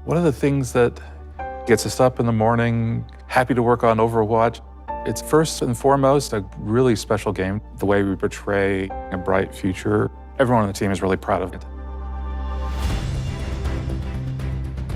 One of the things that gets us up in the morning, happy to work on Overwatch, it's first and foremost a really special game. The way we portray a bright future, everyone on the team is really proud of it.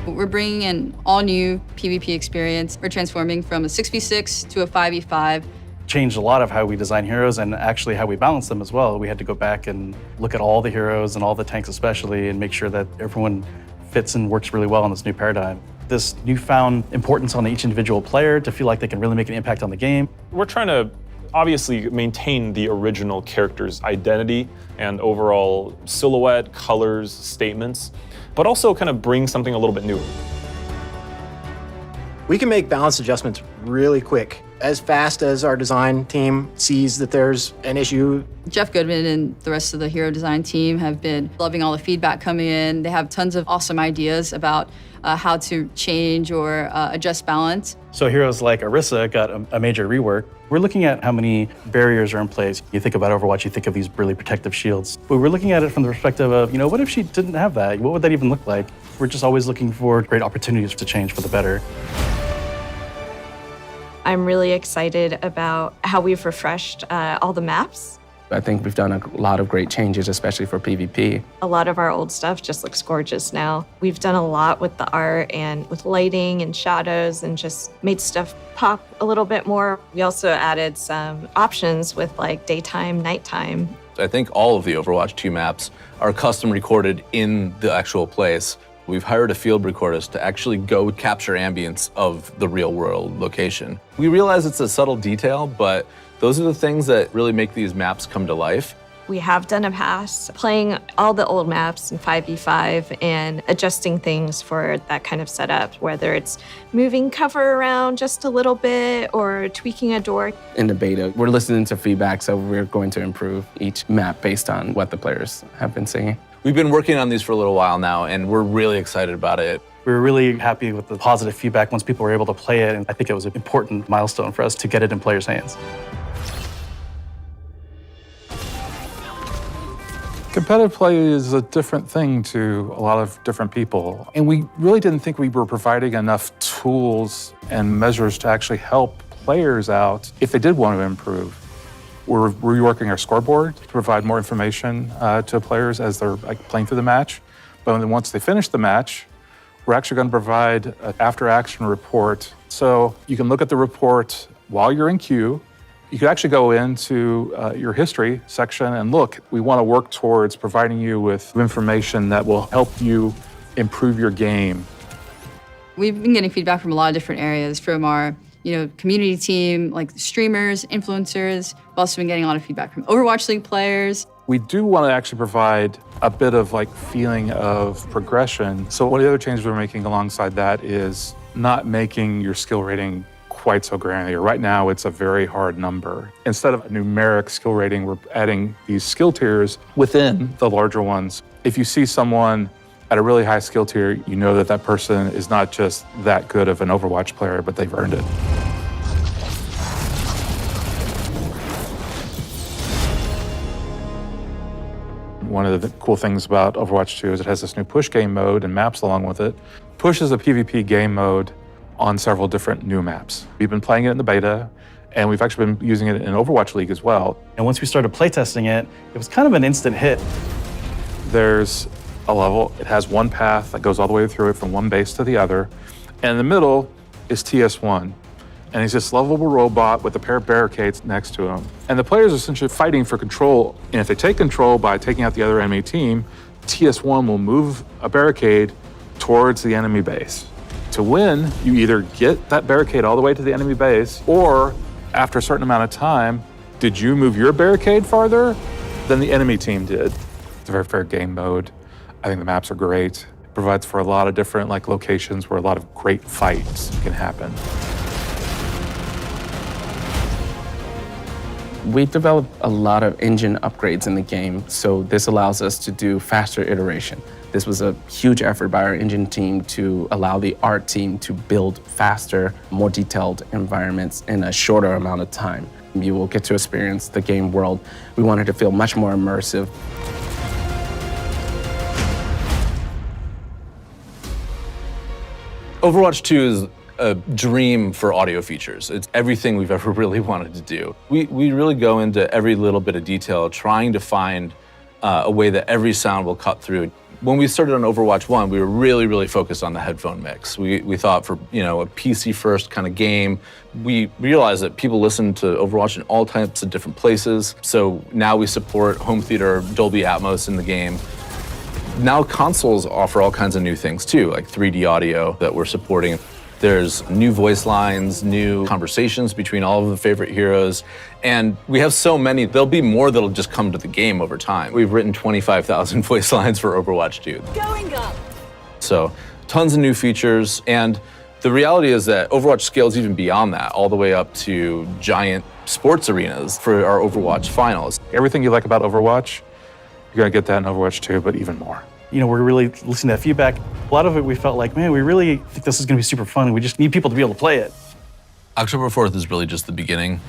We're bringing an all-new PvP experience. We're transforming from a 6v6 to a 5v5. Changed a lot of how we design heroes and actually how we balance them as well. We had to go back and look at all the heroes and all the tanks especially and make sure that everyone fits and works really well in this new paradigm. This newfound importance on each individual player to feel like they can really make an impact on the game. We're trying to obviously maintain the original character's identity and overall silhouette, colors, statements, but also kind of bring something a little bit new. We can make balance adjustments really quick, as fast as our design team sees that there's an issue. Jeff Goodman and the rest of the hero design team have been loving all the feedback coming in. They have tons of awesome ideas about how to change or adjust balance. So heroes like Orisa got a major rework. We're looking at how many barriers are in place. You think about Overwatch, you think of these really protective shields. But we're looking at it from the perspective of, what if she didn't have that? What would that even look like? We're just always looking for great opportunities to change for the better. I'm really excited about how we've refreshed all the maps. I think we've done a lot of great changes, especially for PvP. A lot of our old stuff just looks gorgeous now. We've done a lot with the art and with lighting and shadows and just made stuff pop a little bit more. We also added some options with like daytime, nighttime. I think all of the Overwatch 2 maps are custom recorded in the actual place. We've hired a field recordist to actually go capture ambience of the real world location. We realize it's a subtle detail, but those are the things that really make these maps come to life. We have done a pass playing all the old maps in 5v5 and adjusting things for that kind of setup, whether it's moving cover around just a little bit or tweaking a door. In the beta, we're listening to feedback, so we're going to improve each map based on what the players have been saying. We've been working on these for a little while now, and we're really excited about it. We were really happy with the positive feedback once people were able to play it, and I think it was an important milestone for us to get it in players' hands. Competitive play is a different thing to a lot of different people. And we really didn't think we were providing enough tools and measures to actually help players out if they did want to improve. We're reworking our scoreboard to provide more information to players as they're playing through the match. But then once they finish the match, we're actually going to provide an after-action report. So you can look at the report while you're in queue. You could actually go into your history section and look. We want to work towards providing you with information that will help you improve your game. We've been getting feedback from a lot of different areas, from our community team, like streamers, influencers. We've also been getting a lot of feedback from Overwatch League players. We do want to actually provide a bit of feeling of progression. So one of the other changes we're making alongside that is not making your skill rating quite so granular. Right now, it's a very hard number. Instead of a numeric skill rating, we're adding these skill tiers within the larger ones. If you see someone at a really high skill tier, you know that that person is not just that good of an Overwatch player, but they've earned it. One of the cool things about Overwatch 2 is it has this new push game mode and maps along with it. Push is a PvP game mode on several different new maps. We've been playing it in the beta, and we've actually been using it in Overwatch League as well. And once we started playtesting it, it was kind of an instant hit. There's a level, it has one path that goes all the way through it from one base to the other, and in the middle is TS1. And he's this lovable robot with a pair of barricades next to him. And the players are essentially fighting for control, and if they take control by taking out the other enemy team, TS1 will move a barricade towards the enemy base. To win, you either get that barricade all the way to the enemy base, or after a certain amount of time, did you move your barricade farther than the enemy team did? It's a very fair game mode. I think the maps are great. It provides for a lot of different locations where a lot of great fights can happen. We've developed a lot of engine upgrades in the game, so this allows us to do faster iteration. This was a huge effort by our engine team to allow the art team to build faster, more detailed environments in a shorter amount of time. You will get to experience the game world. We wanted to feel much more immersive. Overwatch 2 is a dream for audio features. It's everything we've ever really wanted to do. We really go into every little bit of detail, trying to find a way that every sound will cut through. When we started on Overwatch 1, we were really focused on the headphone mix. We thought for a PC first kind of game, we realized that people listen to Overwatch in all types of different places. So now we support home theater, Dolby Atmos in the game. Now consoles offer all kinds of new things too, like 3D audio that we're supporting. There's new voice lines, new conversations between all of the favorite heroes. And we have so many, there'll be more that'll just come to the game over time. We've written 25,000 voice lines for Overwatch 2. Going up. So tons of new features. And the reality is that Overwatch scales even beyond that, all the way up to giant sports arenas for our Overwatch finals. Everything you like about Overwatch, you're going to get that in Overwatch 2, but even more. We're really listening to that feedback. A lot of it we felt like, man, we really think this is going to be super fun. We just need people to be able to play it. October 4th is really just the beginning.